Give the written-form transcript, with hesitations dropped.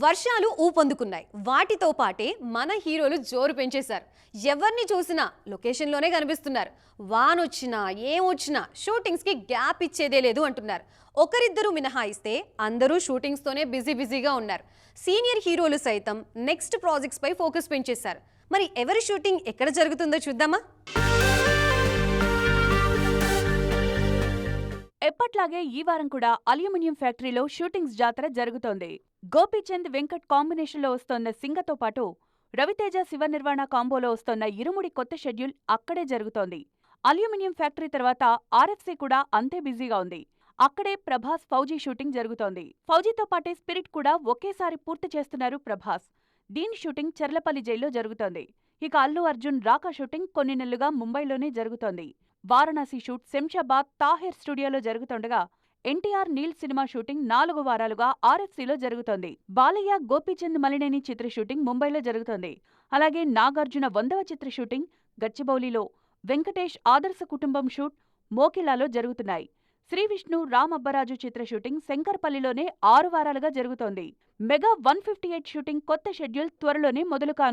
వర్షాలు ఊపందుకున్నాయి. వాటితో పాటే మన హీరోలు జోరు పెంచేశారు. ఎవరిని చూసినా లొకేషన్లోనే కనిపిస్తున్నారు. వానొచ్చినా ఏమొచ్చినా షూటింగ్స్కి గ్యాప్ ఇచ్చేదే లేదు అంటున్నారు. ఒకరిద్దరు మినహాయిస్తే అందరూ షూటింగ్స్తోనే బిజీగా ఉన్నారు. సీనియర్ హీరోలు సైతం నెక్స్ట్ ప్రాజెక్ట్స్ పై ఫోకస్ పెంచేశారు. మరి ఎవరి షూటింగ్ ఎక్కడ జరుగుతుందో చూద్దామా? ఎప్పట్లాగే ఈ వారం కూడా అల్యూమినియం ఫ్యాక్టరీలో షూటింగ్స్ జాతర జరుగుతోంది. గోపీచంద్ వెంకట్ కాంబినేషన్లో వస్తోన్న సింగతో పాటు రవితేజ శివ నిర్వాణ కాంబోలో వస్తోన్న ఇరుముడి కొత్త షెడ్యూల్ అక్కడే జరుగుతోంది. అల్యూమినియం ఫ్యాక్టరీ తర్వాత ఆర్ఎఫ్సి కూడా అంతే బిజీగా ఉంది. అక్కడే ప్రభాస్ ఫౌజీ షూటింగ్ జరుగుతోంది. ఫౌజీతో పాటే స్పిరిట్ కూడా ఒకేసారి పూర్తి చేస్తున్నారు ప్రభాస్. దీని షూటింగ్ చర్లపల్లి జైల్లో జరుగుతోంది. ఇక అల్లు అర్జున్ రాకా షూటింగ్ కొన్ని నెలలుగా ముంబైలోనే జరుగుతోంది. వారణాసి షూట్ శంషాబాద్ తాహిర్ స్టూడియోలో జరుగుతుండగా ఎన్టీఆర్ నీల్ సినిమా షూటింగ్ 4 వారాలుగా ఆర్ఎఫ్సీలో జరుగుతోంది. బాలయ్య గోపీచంద్ మలినేని చిత్ర షూటింగ్ ముంబైలో జరుగుతోంది. అలాగే నాగార్జున 100వ చిత్ర షూటింగ్ గచ్చిబౌలిలో, వెంకటేష్ ఆదర్శ కుటుంబం షూట్ మోకిలాలో జరుగుతున్నాయి. శ్రీ విష్ణు రామ్ అబ్బరాజు చిత్ర షూటింగ్ శంకర్పల్లిలోనే 6 వారాలుగా జరుగుతోంది. మెగా 158 షూటింగ్ కొత్త షెడ్యూల్ త్వరలోనే మొదలు కానుంది.